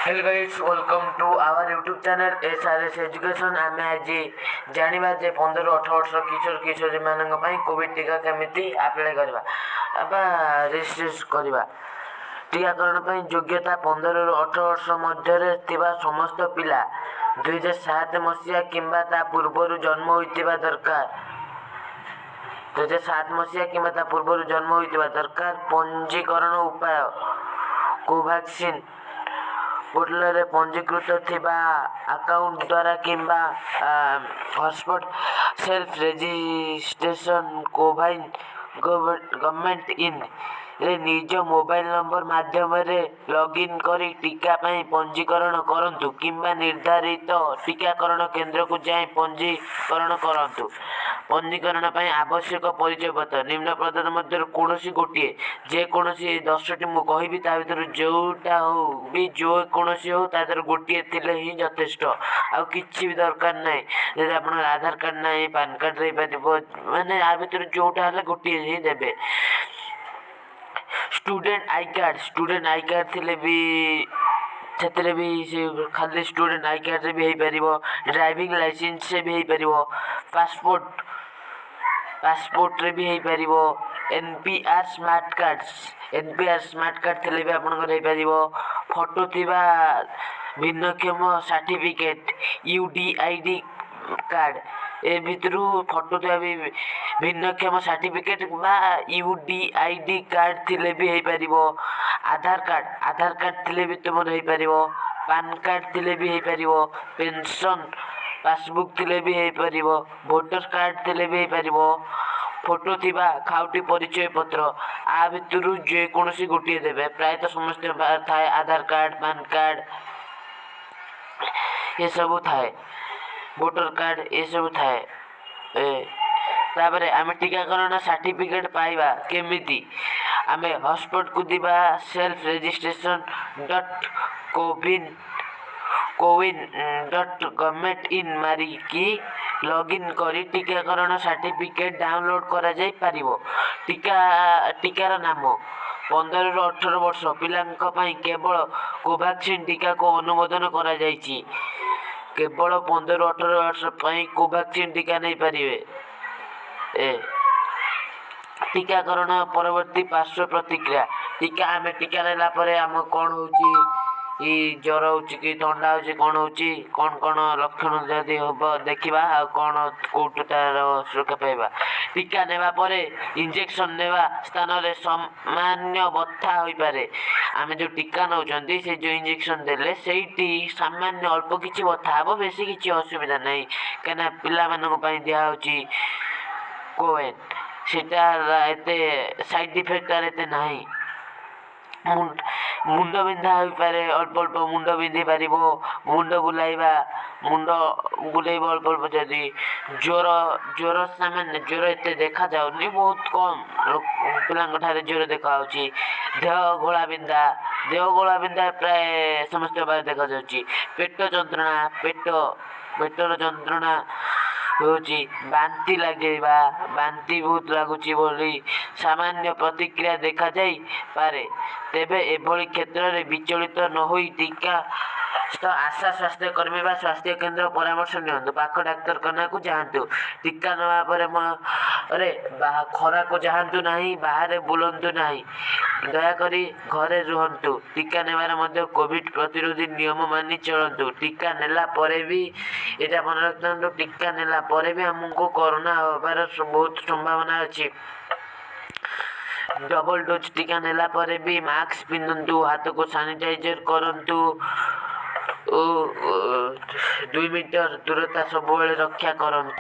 Hello guys, welcome to our YouTube channel SRS education. आम आज जाना जे 15-18 वर्ष किशोर किशोरी मान कोविड टीका केमी आप्लाय करवा रेजिस्ट्रेशन करवा। टीकाकरण योग्यता 15-18 वर्ष मध्य समस्त पिला 2007 मसीहा किंबा ता पूर्व जन्म होइतिबा दरकार 2007 मसीहा किंबा ता पूर्व जन्म होइतिबा दरकार। पंजीकरण उपाय कोवैक्सीन पोर्टल रे पंजीकृत थिबा अकाउंट द्वारा किंबा hotspot self registration CoWIN government इन रे निज मोबाइल नंबर माध्यम रे लॉगिन करी टीका पई पंजीकरण करंतु किंबा निर्धारित टीकाकरण केंद्र को जाई पंजीकरण करंतु। पंजीकरण पई आवश्यक परिचय पत्र निम्न प्रदान मध्य कोनोसी गोटिए जे कोनोसी 10टी मु कहिबी ता भीतर जोटा हो भी जो कोनोसी हो ता भीतर गोटिए थिले ही यथेष्ट। आ किछि भी दरकार नै। जे आपन आधार कार्ड नै पैन कार्ड रे पादिबो माने आ भीतर जोटा हले गोटिए ही देबे। स्टूडेंट आई कार्ड थिले भी क्षेत्र भी से खाली स्टूडेंट आई कार्ड रे भी हेई परिबो। ड्राइविंग लाइसेंस से भी हेई परिबो। पासपोर्ट रे भी हेई परिबो। एनपीआर स्मार्ट कार्ड थिले भी आपन हेई परिबो। फोटो थिबा भिन्नक्षम सर्टिफिकेट यूडीआईडी कार्ड ए भितरु फोटो थिबा भी भिन्नक्षम सर्टिफिकेट बा यूडीआईडी कार्ड थिले भी हेई परिबो। आधार कार्ड थिले भी तुमर हेई परिबो। पैन कार्ड थिले भी हेई परिबो। पेंशन पासबुक थिले भी हेई परिबो। वोटर कार्ड थिले भी हेई परिबो। फोटो थिबा खाउटी परिचय पत्र आ भितरु जे कोनोसी गोटिए देबे। प्राय तो समस्त थाए आधार कार्ड पैन कार्ड ये सब थाए वोटर कार्ड ये सब थाए। तापरे आमे टीकाकरण सर्टिफिकेट पाइबा केमिति आमे हॉटस्पॉट को दिबा सेल्फ रजिस्ट्रेशन .कोविन.गवर्नमेंट इन मारी की लॉगिन करी टीकाकरण सर्टिफिकेट डाउनलोड करा जाई पारिबो। टीकार नाम 15-18 वर्ष पिलांक पई केवल कोवैक्सीन टीका को अनुमोदन करा जाईची। केवल 15-18 वर्ष पई कोवैक्सीन टीका नै पारिबे। टीकाकरण परवर्ती पार्श्व प्रतिक्रिया टीका आमे टीका लेला परे हम कोन होची ई ज्वर होची कि ठंडा होची कोन होची कोन लक्षण जदी होबो देखिबा आ कोन कोटतार सुरक्षा पाइबा। टीका नेबा परे इंजेक्शन नेबा स्थान रे सामान्य बथा होई पारे। आमे जो टीका नउचंदी से जो इंजेक्शन देले सेठी सामान्य अल्प किछि बथा हबो बेसी किछि असुविधा नै केना पिला मानको पई दिया होची कोविन सेटा एते साइड इफेक्ट एते नाही। मुंड बिंधा होई पारे अल्प अल्प मुंड बिंधी पारिबो। मुंड बुलाइबा अल्प जदी ज्वर सामान्य ज्वर एते देखा जाउनी बहुत कम पिलांग ठारे ज्वर देखा होची। देह घोळा बिंधा प्राय समस्त बार देखा जाउची। पेट जंत्रणा पेटर जंत्रणा होची। बांती बहुत लागुची बोली सामान्य प्रतिक्रिया देखा जाई पारे। तेबे एभली क्षेत्र रे विचलित न होई टीका तो आशा स्वास्थ्य कर्मी बा स्वास्थ्य केंद्र परामर्श नियंतु। पाख डाक्तरखाना को जाहतु। टीका नवा परे अरे खरा को जाहतु नाही बाहर बुलंतु नाही। दया करी घरे रुहंतु। टीका नेबार मध्ये कोविड प्रतिरोधी नियम मानि चलंतु। टीका नेला परे भी एटा मन रखतु। टीका नेला परे भी हमको कोरोना होबार बहुत संभावना अछि। डबल डोज टीका नेला परे भी मास्क पिंधंतु हाथ को सैनिटाइजर करंतु 2 मीटर दूरता सब रक्षा करंतु।